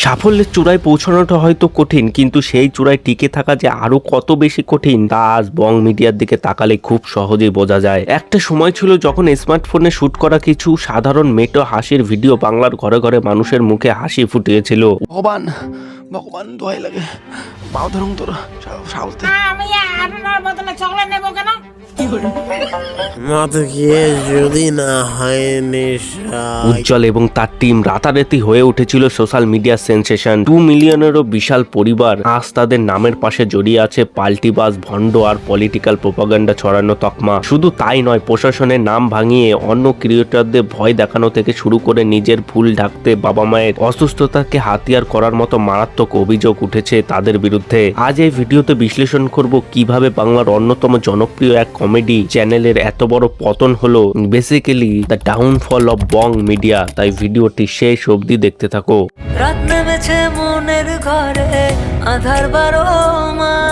সাফল্যের চূড়ায় পৌঁছানোটা হয়তো কঠিন, কিন্তু সেই চূড়ায় টিকে থাকা যে আরো কত বেশি কঠিন তা আজ বং মিডিয়ার দিকে তাকালে খুব সহজেই বোঝা যায়। একটা সময় ছিল যখন স্মার্টফোনে শুট করা কিছু সাধারণ মেটো হাসির ভিডিও বাংলার ঘরে ঘরে মানুষের মুখে হাসি ফুটিয়েছিল। ভগবান ভগবান দোয়াই লাগে, পাও ধরুন তোর সাহস দে। আমি আপনার বদলে চকলেট নেবো কেন? উজ্জ্বল এবং তার টিম রাতারাতি হয়ে উঠেছিল সোশ্যাল মিডিয়া সেন্সেশন। 2 মিলিয়নেরও বিশাল পরিবার আজ তাদের নামের পাশে জড়িয়ে আছে পাল্টিবাজ, ভণ্ড আর পলিটিক্যাল প্রোপাগান্ডা ছড়ানো তকমা। শুধু তাই নয়, প্রশাসনের নাম ভাঙিয়ে অন্য ক্রিয়েটরদের ভয় দেখানো থেকে শুরু করে নিজের ভুল ঢাকতে বাবা মায়ের অসুস্থতাকে হাতিয়ার করার মতো মারাত্মক অভিযোগ উঠেছে তাদের বিরুদ্ধে। আজ এই ভিডিওতে বিশ্লেষণ করব কিভাবে বাংলার অন্যতম জনপ্রিয় এক কমেডি চ্যানেলের এত বড় পতন হলো, basically the downfall of Bong media. তাই ভিডিওটি শেষ অবধি দেখতে থাকো। রাত নেমেছে মনের ঘরে আধার বারো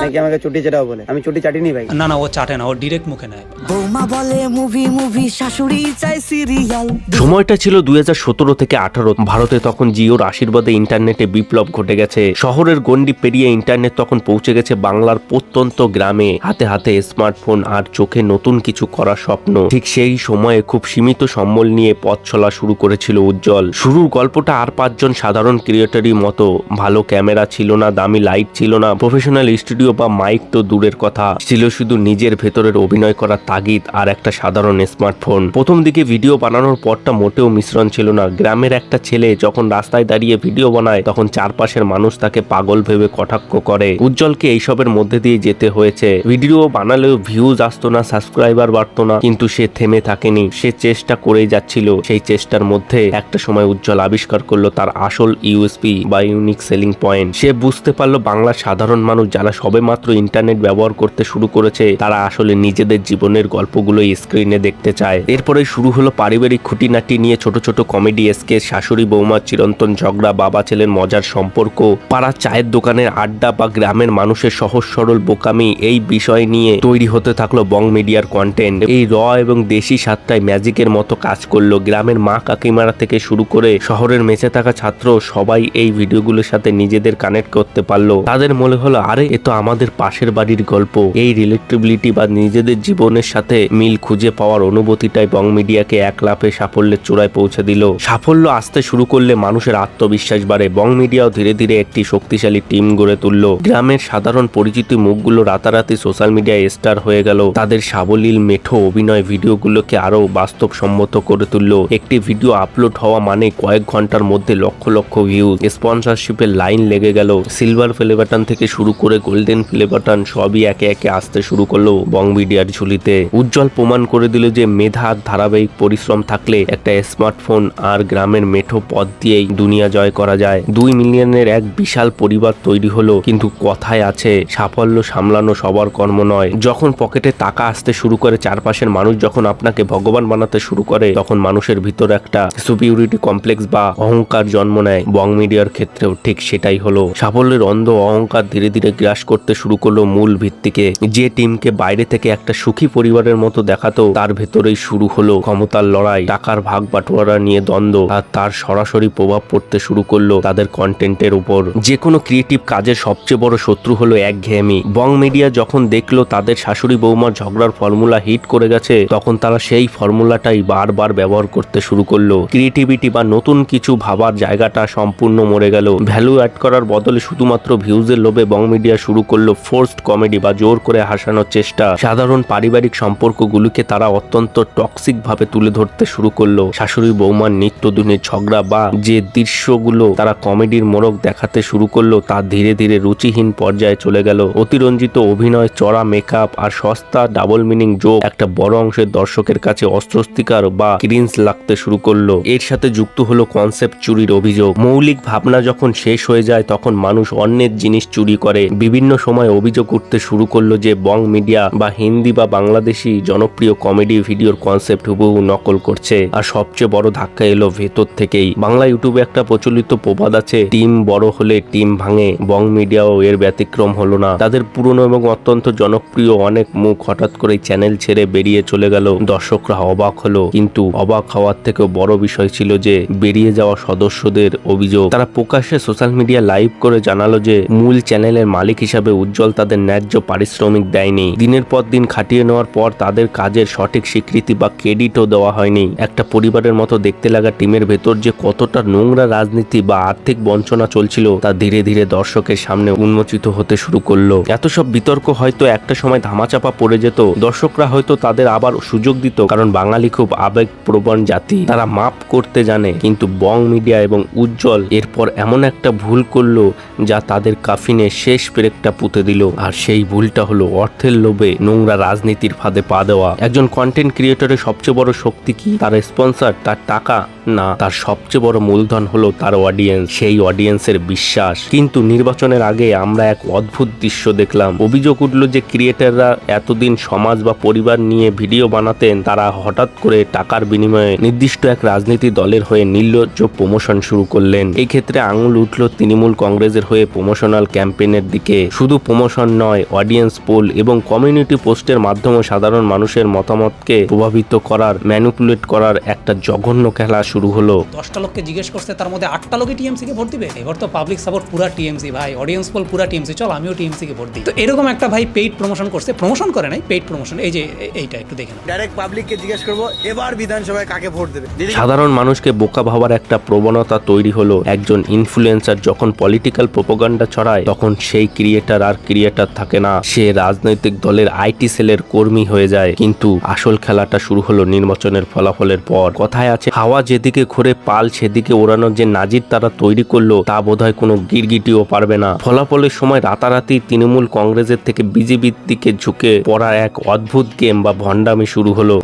নাকি আমাকে চুটি চেটাও বলে, আমি চুটি চাটিনি ভাই। না না, ও চাটে না, ও ডিরেক্ট মুখে নেয়। বৌমা বলে মুভি শাশুড়ি চাই সিরিয়াল। সময়টা ছিল 2017 থেকে 18। ভারতে তখন জিওর আশীর্বাদে ইন্টারনেটে বিপ্লব ঘটে গেছে। শহরের গন্ডি পেরিয়ে ইন্টারনেট তখন পৌঁছে গেছে বাংলার প্রত্যন্ত গ্রামে। হাতে হাতে স্মার্টফোন আর চোখে নতুন কিছু করার স্বপ্ন। ঠিক সেই সময়ে খুব সীমিত সম্বল নিয়ে পথ চলা শুরু করেছিল উজ্জ্বল। শুরুর গল্পটা আর 5 জন সাধারণ ক্রিয়েটরই মতো। ভালো ক্যামেরা ছিল না, দামি লাইট ছিল না, প্রফেশনাল স্টুডিও বা মাইক তো দূরের কথা, ছিল শুধু নিজের ভেতরের অভিনয় করার তাগিদ আর একটা সাধারণ স্মার্টফোন। প্রথম দিকে ভিডিও বানানোর পরটা মোটেও মিশ্রণ ছিল না। গ্রামের একটা ছেলে যখন রাস্তায় দাঁড়িয়ে ভিডিও বানায় তখন চারপাশের মানুষ তাকে পাগল ভেবে কটাক্ষ করে। উজ্জ্বলকে এইসবের মধ্যে দিয়ে যেতে হয়েছে। ভিডিও বানালেও ভিউজ আসতো না, সাবস্ক্রাইবার বাড়তো না, কিন্তু সে থেমে থাকেনি। সে চেষ্টা করেই যাচ্ছিল। সেই চেষ্টার মধ্যে একটা সময় উজ্জ্বল আবিষ্কার করলো তার আসল ইউএসপি বা ইউনিক সেলিং পয়েন্ট। সে বুঝতে পারলো বাংলার সাধারণ মানুষ যারা সবেমাত্র ইন্টারনেট ব্যবহার করতে শুরু করেছে তারা আসলে নিজেদের জীবনের গল্পগুলো স্ক্রিনে দেখতে চায়। এরপরে শুরু হলো পারিবারিক খুঁটিনাটি নিয়ে ছোট ছোট কমেডি স্কেচ, শাশুড়ি বৌমার চিরন্তন ঝগড়া, বাবা ছেলের মজার সম্পর্ক, পাড়ার চায়ের দোকানের আড্ডা বা গ্রামের মানুষের সহজ সরল বোকামি। এই বিষয় নিয়ে তৈরি হতে থাকলো বং মিডিয়ার কন্টেন্ট। এই র এবং দেশি স্বাদটায় ম্যাজিকের মতো কাজ করলো। গ্রামের মা কাকিমারা থেকে শুরু করে শহরের মেচে থাকা ছাত্র সবাই এই ভিডিওগুলোর সাথে নিজেদের কানেক্ট করতে পারলো। তাদের মনে হলো আরে এ তো আমাদের পাশের বাড়ির গল্প। এই রিলেটেবিলিটি বা নিজেদের জীবনের সাথে মিল খুঁজে পাওয়ার অনুভূতিটাই বং মিডিয়াকে এক লাফে সাফল্যের চূড়ায় পৌঁছে দিল। সাফল্য আসতে শুরু করলে মানুষের আত্মবিশ্বাস বাড়ে। বং মিডিয়াও ধীরে ধীরে একটি শক্তিশালী টিম গড়ে তুলল। গ্রামের সাধারণ পরিচিত মুখগুলো রাতারাতি সোশ্যাল মিডিয়ায় স্টার হয়ে গেল। তাদের সাবলীল মেঠো অভিনয় ভিডিওগুলোকে আরো বাস্তবসম্মত করে তুলল। একটি ভিডিও আপলোড হওয়া মানে কয়েক ঘন্টার মধ্যে লক্ষ লক্ষ ভিউজ, স্পন্সরশিপের লাইন লেগে গেল। সিলভার প্লে বাটন থেকে শুরু করে গোল্ডেন প্লে বাটন সবই একে একে আসতে শুরু করলো বং মিডিয়ার ঝুলিতে। উজ্জ্বল প্রমাণ করে দিল যে মেধা আর ধারাবাহিক পরিশ্রম থাকলে একটা স্মার্টফোন আর গ্রামের মেঠো পথ দিয়েই দুনিয়া জয় করা যায়। 2 মিলিয়নের এক বিশাল পরিবার তৈরি হলো। কিন্তু কথায় আছে সাফল্য সামলানো সবার কর্ম নয়। যখন পকেটে টাকা আসতে শুরু করে, চারপাশের মানুষ যখন আপনাকে ভগবান বানাতে শুরু করে, তখন মানুষের ভিতর একটা সুপিরিয়রিটি কমপ্লেক্স বা অহংকার জন্ম নেয়। বং মিডিয়ার ক্ষেত্রেও ঠিক সেটাই হলো। সাফল্যের অন্ধ অহংকার ধীরে ধীরে গ্রাস করতে শুরু করলো মূল ভিত্তিকে। যে টিমকে বাইরে থেকে একটা সুখী পরিবারের মতো দেখাতো, তার ভেতরেই শুরু হলো ক্ষমতার লড়াই, টাকার ভাগ বাটোয়ারা নিয়ে দ্বন্দ্ব, আর তার সরাসরি প্রভাব পড়তে শুরু করলো তাদের কন্টেন্টের উপর। যে কোনো ক্রিয়েটিভ কাজের সবচেয়ে বড় শত্রু হলো একঘেয়েমি। বং মিডিয়া যখন দেখলো তাদের শাশুড়ি বৌমার ঝগড়ার ফর্মুলা হিট করে গেছে, তখন তারা সেই ফর্মুলাটাই বারবার ব্যবহার করতে শুরু করলো। ক্রিয়েটিভিটি বা নতুন কিছু ভাবার জায়গাটা সম্পূর্ণ মরে গেল। ভ্যালু অ্যাড করার বদলে শুধুমাত্র ভিউজের লোভে বং মিডিয়া শুরু করলো ফোর্সড কমেডি বা জোর করে হাসানোর চেষ্টা। সাধারণ পারিবারিক সম্পর্কগুলোকে তারা অত্যন্ত টক্সিক ভাবে তুলে ধরতে শুরু করলো। শাশুড়ি বৌমার নিত্যদিনের ঝগড়া বা যে দৃশ্যগুলো তারা কমেডির মোড়ক দেখাতে শুরু করলো তা ধীরে ধীরে রুচিহীন পর্যায়ে চলে গেল। অতিরঞ্জিত অভিনয়, চড়া মেকআপ আর সস্তা ডাবল মিনিং জোক একটা বড় অংশের দর্শকের কাছে অস্বস্তিকর বা ক্রিঞ্জ লাগতে শুরু করলো। এর সাথে যুক্ত হলো কনসেপ্ট চুরির অভিযোগ। মৌলিক ভাবনা যখন শেষ হয়ে যায় তখন মানুষ অন্য অন্যের জিনিস চুরি করে। বিভিন্ন সময় অভিযোগ উঠতে শুরু করলো যে বং মিডিয়া বা হিন্দি বা বাংলাদেশি জনপ্রিয় কমেডি ভিডিওর কনসেপ্ট হুবহু নকল করছে। আর সবচেয়ে বড় ধাক্কা এলো ভেতর থেকেই। বাংলা ইউটিউবে একটা প্রচলিত প্রবাদ আছে, টিম বড় হলে টিম ভাঙে। বং মিডিয়াও এর ব্যতিক্রম হলো না। তাদের পুরনো এবং অত্যন্ত জনপ্রিয় অনেক মুখ হঠাৎ করে চ্যানেল ছেড়ে বেরিয়ে চলে গেল। দর্শকরা অবাক হলো, কিন্তু অবাক হওয়ার থেকেও বড় বিষয় ছিল যে বেরিয়ে যাওয়া সদস্যদের অভিযোগ। তারা প্রকাশ্যে সোশ্যাল মিডিয়া লাইভ করে জানালো যে মূল চ্যানেলের মালিক হিসাবে উজ্জ্বল তাদের ন্যায্য পারিশ্রমিক দেয়নি। দিনের পর দিন খাটিয়ে নেওয়ার পর তাদের কাজের সঠিক স্বীকৃতি বা ক্রেডিটও দেওয়া হয়নি। একটা পরিবারের মতো দেখতে লাগা টিমের ভেতর যে কতটা নোংরা রাজনীতি বা আর্থিক বঞ্চনা চলছিল তা ধীরে ধীরে দর্শকের সামনে উন্মোচিত হতে শুরু করলো। এত সব বিতর্ক হয়তো একটা সময় ধামাচাপা পড়ে যেত। দর্শকরা হয়তো তাদের আবার সুযোগ দিত, কারণ বাঙালি খুব আবেগপ্রবণ জাতি, তারা মাপ করতে জানে। কিন্তু বং মিডিয়া এবং উজ্জ্বল এরপর এমন একটা ভুল করলো যা তাদের কাফিনে শেষ পেরেকটা পুঁতে দিল। আর সেই ভুলটা হলো অর্থের লোভে নোংরা রাজনীতির ফাঁদে পা দেওয়া। একজন কন্টেন্ট ক্রিয়েটরের সবচেয়ে বড় শক্তি কি? তার স্পন্সর, তার টাকা না, তার সবচেয়ে বড় মূলধন হলো তার অডিয়েন্স, সেই অডিয়েন্সের বিশ্বাস। কিন্তু নির্বাচনের আগে আমরা এক অদ্ভুত দৃশ্য দেখলাম। অভিযোগ উঠল যে ক্রিয়েটররা এতদিন সমাজ বা পরিবার নিয়ে ভিডিও বানাতেন, তারা হঠাৎ করে টাকার বিনিময়ে নির্দিষ্ট এক রাজনীতি দলের হয়ে নির্লজ্জ প্রমোশন শুরু করলেন। এই ক্ষেত্রে আঙুল উঠল তৃণমূল কংগ্রেসের হয়ে প্রমোশনাল ক্যাম্পেইনের দিকে। শুধু প্রমোশন নয়, অডিয়েন্স পোল এবং কমিউনিটি পোস্টের মাধ্যমে সাধারণ মানুষের মতামতকে প্রভাবিত করার, ম্যানিপুলেট করার একটা জঘন্য খেলা শুরু হলো। 10টা লোককে জিজ্ঞেস করছে, তার মধ্যে 8টা লোকই টিএমসি কে ভোট দিবে। এবার তো পাবলিক সাপোর্ট পুরা টিএমসি ভাই, অডিয়েন্স পোল পুরা টিএমসি, চল আমিও টিএমসি কে ভোট দিই। তো এরকম একটা ভাই পেইড প্রমোশন করছে, প্রমোশন করে নাই, পেইড প্রমোশন। এই যে এইটা একটু দেখে নাও। ডাইরেক্ট পাবলিককে জিজ্ঞেস করবো এবার বিধানসভায় কাকে ভোট দেবে। সাধারণ মানুষকে বোকা ভাবার একটা প্রবণতা তৈরি হলো। একজন ইনফ্লুয়েন্সার যখন পলিটিক্যাল প্রোপাগান্ডা ছড়ায় তখন সেই ক্রিয়েটার আর ক্রিয়েটার থাকে না, সে রাজনৈতিক দলের আইটি সেলের কর্মী হয়ে যায়। কিন্তু আসল খেলাটা শুরু হলো নির্বাচনের ফলাফলের পর। কথায় আছে, হাওয়া যেদিকে ঘুরে পাল সেদিকে ওড়ানোর যে নাজির তারা তৈরি করলো তা বোধহয় কোনো গিরগিটিও পারবে না। ফলাফলের সময় রাতারাতি তৃণমূল কংগ্রেসের থেকে বিজেপির দিকে ঝুঁকে পড়া এক অদ্ভুত গেম বা ভণ্ডামি শুরু হলো।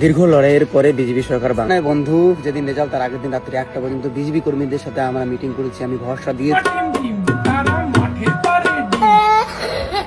দীর্ঘ লড়াইয়ের পরে বিজেপি সরকার বাংলায় বন্ধু যেদিন রেজাল্ট তার আগের দিন রাত্রি 1টা পর্যন্ত বিজেপি কর্মীদের সাথে আমরা মিটিং করেছি। আমি ভরসা দিয়ে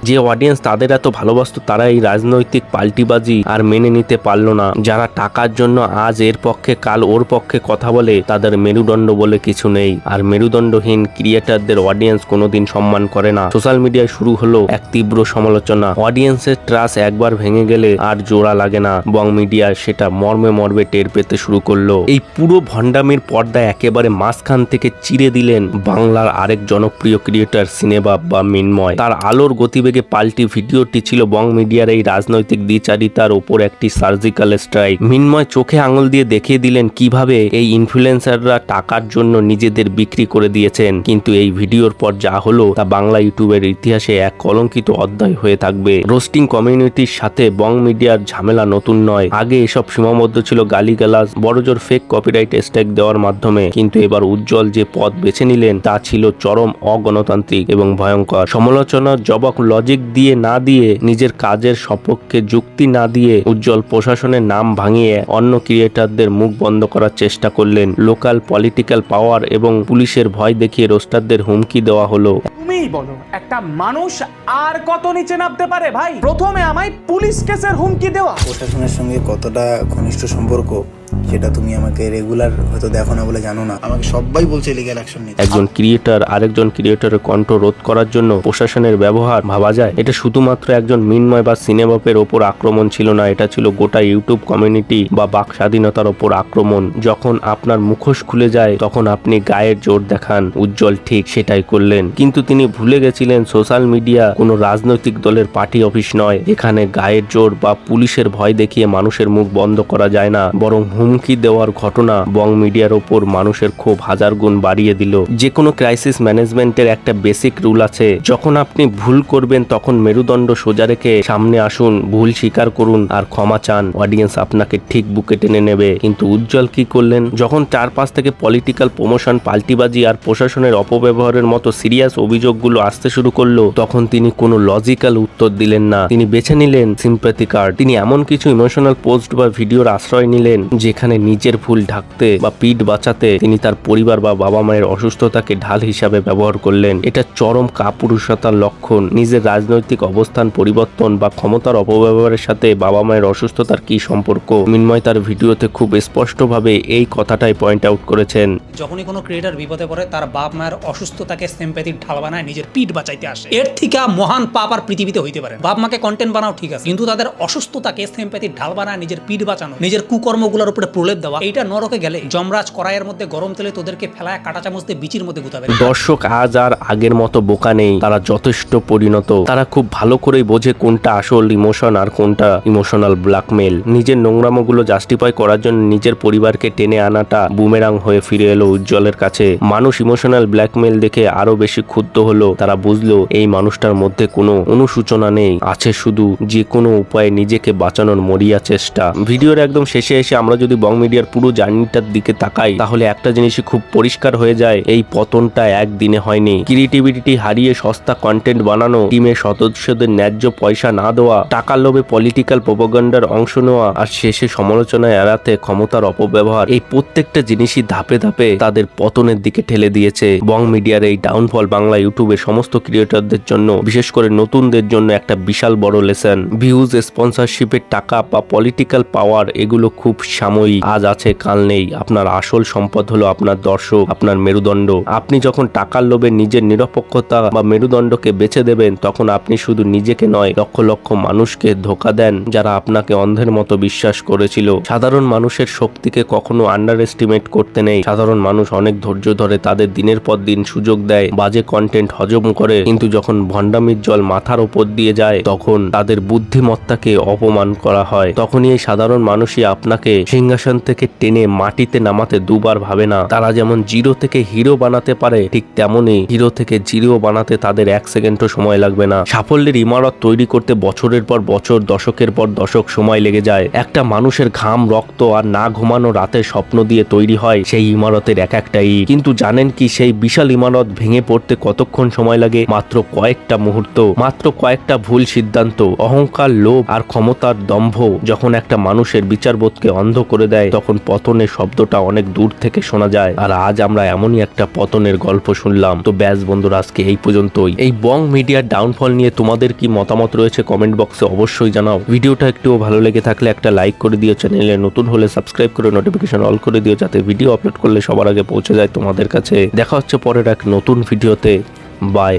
যে অডিয়েন্স তাদের এত ভালোবাসতো তারা এই রাজনৈতিক পাল্টিবাজি আর মেনে নিতে পারলো না। যারা টাকার জন্য আজ এর পক্ষে কাল ওর পক্ষে কথা বলে তাদের মেরুদণ্ড বলে কিছু নেই। আর মেরুদণ্ডহীন ক্রিয়েটারদের অডিয়েন্স কোনোদিন সম্মান করে না। সোশ্যাল মিডিয়ায় শুরু হলো এক তীব্র সমালোচনা। অডিয়েন্সের ট্রাস্ট একবার ভেঙে গেলে আর জোড়া লাগে না। বং মিডিয়া সেটা মর্মে মর্মে টের পেতে শুরু করলো। এই পুরো ভণ্ডামির পর্দায় একেবারে মাঝখান থেকে চিরে দিলেন বাংলার আরেক জনপ্রিয় ক্রিয়েটার সিনেবাব বা মিনময়। তার আলোর গতিবেগে পাল্টি ভিডিওটি ছিল বং মিডিয়ার এই রাজনৈতিক দ্বিচারিতার উপর একটি সার্জিক্যাল স্ট্রাইক। মিনময় চোখে আঙুল দিয়ে দেখিয়ে দিলেন কিভাবে এই ইনফ্লুয়েন্সাররা টাকার জন্য নিজেদের বিক্রি করে দিয়েছেন। কিন্তু এই ভিডিওর পর যা হলো তা বাংলা ইউটিউবের ইতিহাসে এক কলঙ্কিত অধ্যায় হয়ে থাকবে। রোস্টিং কমিউনিটির সাথে বং মিডিয়ার ঝামেলা নতুন নয়। আগে এসব সীমাবদ্ধ ছিল গালিগালাজ, বড়জোর ফেক কপিরাইট স্ট্রাইক দেওয়ার মাধ্যমে। কিন্তু এবার উজ্জ্বল যে পথ বেছে নিলেন তা ছিল চরম অগণতান্ত্রিক এবং ভয়ঙ্কর। সমালোচনার জবাব লজিক দিয়ে না দিয়ে, নিজের কাজের সপক্ষে যুক্তি না দিয়ে উজ্জ্বল প্রশাসনের নাম ভাঙিয়ে অন্য ক্রিয়েটারদের মুখ বন্ধ করার চেষ্টা করলেন। লোকাল পলিটিক্যাল পাওয়ার এবং পুলিশের ভয় দেখিয়ে রোস্টারদের হুমকি দেওয়া হলো। তুমিই বলো একটা মানুষ আর কত নিচে নামতে পারে ভাই? প্রথমে আমায় পুলিশ কেসের হুমকি দেওয়া। প্রশাসনের সঙ্গে কতটা ঘনিষ্ঠ সম্পর্ক সেটা তুমি আমাকে রেগুলার হয়তো দেখো না বলে জানো না। আমাকে সবাই বলছে লিগ্যাল অ্যাকশন নিতে। একজন ক্রিয়েটার আরেকজন ক্রিয়েটরের কণ্ঠ রোধ করার জন্য প্রশাসনের ব্যবহার ভাবা যায়? এটা শুধুমাত্র একজন মিনময় বা সিনেবাপের ওপর আক্রমণ ছিল না, এটা ছিল গোটা ইউটিউব কমিউনিটি বা বাক স্বাধীনতার ওপর আক্রমণ। যখন আপনার মুখোশ খুলে যায় তখন আপনি গায়ের জোর দেখান। উজ্জ্বল ঠিক সেটাই করলেন। কিন্তু তিনি ভুলে গেছিলেন সোশ্যাল মিডিয়া কোনো রাজনৈতিক দলের পার্টি অফিস নয়। এখানে গায়ের জোর বা পুলিশের ভয় দেখিয়ে মানুষের মুখ বন্ধ করা যায় না, বরং হুমকি দেওয়ার ঘটনা বং মিডিয়ার ওপর মানুষের ক্ষোভ হাজার গুণ বাড়িয়ে দিল। যে কোনো ক্রাইসিস ম্যানেজমেন্টের একটা বেসিক রুল আছে, যখন আপনি ভুল করবেন তখন মেরুদণ্ড সোজা রেখে সামনে আসুন, ভুল স্বীকার করুন আর ক্ষমা চান। অডিয়েন্স আপনাকে ঠিক বুকে টেনে নেবে। কিন্তু উজ্জ্বল কি করলেন? যখন চারপাশ থেকে পলিটিক্যাল প্রমোশন, পাল্টিবাজি আর প্রশাসনের অপব্যবহারের মতো সিরিয়াস অভিযোগগুলো আসতে শুরু করলো তখন তিনি কোনো লজিক্যাল উত্তর দিলেন না। তিনি বেছে নিলেন সিম্প্যাথি কার্ড। তিনি এমন কিছু ইমোশনাল পোস্ট বা ভিডিওর আশ্রয় নিলেন যে যেখানে নিজের ভুল ঢাকতে বা পিঠ বাঁচাতে তিনি তার পরিবার বা বাবা মায়ের অসুস্থতাকে ঢাল হিসাবে ব্যবহার করলেন। এটা চরম কাপুরুষতার লক্ষণ। নিজের রাজনৈতিক অবস্থান পরিবর্তন বা ক্ষমতার অপব্যবহারের সাথে বাবা মায়ের অসুস্থতার কি সম্পর্ক? মিন্ময় তার ভিডিওতে খুব স্পষ্টভাবে এই কথাটাই পয়েন্ট আউট করেছেন। যখনই কোনো ক্রিয়েটার বিপদে পড়ে তার বাপ মায়ের অসুস্থতাকে সিম্প্যাথির ঢাল বানায় নিজের পিঠ বাঁচাইতে আসে। এর থেকে মহান পাপ আর পৃথিবীতে হইতে পারে। বাপ মাকে কন্টেন্ট বানাও ঠিক আছে, কিন্তু তাদের অসুস্থতাকে সিম্প্যাথির ঢাল বানায় নিজের পিঠ বাঁচানো, নিজের কুকর্মগুলোর উপরে প্রলেপ দেওয়া, এইটা নরকে গেলে যমরাজ কড়াইয়ের মধ্যে গরম তেলে তোদেরকে ফেলায় কাঁটা চামচ দিয়ে বিচির মধ্যে গুতাবে। দর্শক আজ আর আগের মতো বোকা নেই, তারা যথেষ্ট পরিণত। তারা খুব ভালো করেই বোঝে কোনটা আসল ইমোশন আর কোনটা ইমোশনাল ব্ল্যাকমেল। নিজের নোংরামোগুলো জাস্টিফাই করার জন্য নিজের পরিবারকে টেনে আনাটা বুমেরাং হয়ে ফিরে এলো উজ্জ্বলের কাছে। মানুষ ইমোশনাল ব্ল্যাকমেল দেখে আরো বেশি ক্ষুব্ধ হলো। তারা বুঝলো এই মানুষটার মধ্যে কোনো অনুশোচনা নেই, আছে শুধু যে কোনো উপায়ে নিজেকে বাঁচানোর মরিয়া চেষ্টা। ভিডিওর একদম শেষে এসে আমরা যদি বং মিডিয়ার পুরো জার্নিটার দিকে তাকাই তাহলে একটা জিনিসই খুব পরিষ্কার হয়ে যায়, এই পতনটা একদিনে হয়নি। ক্রিয়েটিভিটি হারিয়ে সস্তা কন্টেন্ট বানানো, টিমের সদস্যদের ন্যায্য পয়সা না দেওয়া, টাকার লোভে পলিটিক্যাল প্রোপাগান্ডার অংশ নেওয়া আর শেষে সমালোচনায় এড়াতে ক্ষমতার অপব্যবহার, এই প্রত্যেকটা জিনিসই ধাপে ধাপে তাদের পতনের দিকে ঠেলে দিয়েছে। বং মিডিয়ার এই ডাউনফল বাংলা ইউটিউবের সমস্ত ক্রিয়েটরদের জন্য, বিশেষ করে নতুনদের জন্য একটা বিশাল বড় লেসন। ভিউজ, স্পন্সরশিপের টাকা বা পলিটিক্যাল পাওয়ার এগুলো খুব সাময়িক, আজ আছে কাল নেই। আপনার আসল সম্পদ হলো আপনার দর্শক, আপনার মেরুদণ্ড। আপনি যখন টাকার লোভে নিজের নিরপেক্ষতা বা মেরুদণ্ডকে বেছে দেবেন তখন আপনি শুধু নিজেকে নয় লক্ষ লক্ষ মানুষকে ধোঁকা দেন যারা আপনাকে অন্ধের মতো বিশ্বাস করেছিল। সাধারণ মানুষের শক্তিকে কখনো আন্ডার এস্টিমেট করতে নেই। সাধারণ মানুষ অনেক ধৈর্য ধরে, তাদের দিনের পর দিন সুযোগ দেয়, বাজে কন্টেন্ট হজম করে, কিন্তু যখন ভণ্ডামির জল মাথার উপর দিয়ে যায় তখন তাদের বুদ্ধিমত্তাকে অপমান করা হয়। তখনই এই সাধারণ মানুষই আপনাকে সিংহাসন থেকে টেনে মাটিতে নামাতে দুবার ভাবে না। তারা যেমন জিরো থেকে হিরো বানাতে পারে ঠিক তেমনই হিরো থেকে জিরো বানাতে তাদের এক সেকেন্ডও সময় লাগবে না। সাফল্যের ইমারত তৈরি করতে বছরের পর বছর, দশকের পর দশক সময় লেগে যায়। একটা মানুষের ঘাম, রক্ত আর না ঘুমানো রাতের স্বপ্ন দিয়ে তৈরি হয় সেই ইমারতের এক একটাই। কিন্তু জানেন কি সেই বিশাল ইমারত ভেঙে পড়তে কতক্ষণ সময় লাগে? মাত্র কয়েকটা মুহূর্ত, মাত্র কয়েকটা ভুল সিদ্ধান্ত, অহংকার, লোভ আর ক্ষমতার দম্ভ যখন একটা মানুষের বিচারবোধকে অন্ধ করে দেয় তখন পতনের শব্দটা অনেক দূর থেকে শোনা যায়। আর আজ আমরা এমনই একটা পতনের গল্প শুনলাম। তো ব্যাস বন্ধুরা, আজকে এই পর্যন্তই। এই বং মিডিয়ার ডাউনফল নিয়ে তোমাদের কি মতামত রয়েছে কমেন্ট বক্সে অবশ্যই জানাও। ভিডিওটা একটুও ভালো লেগে থাকলে একটা লাইক করে দিও, চ্যানেলে নতুন হলে সাবস্ক্রাইব করে নোটিফিকেশন অল করে দিও যাতে ভিডিও আপলোড করলে সবার আগে পৌঁছে যায় তোমাদের কাছে। দেখা হচ্ছে পরের এক নতুন ভিডিওতে। বাই।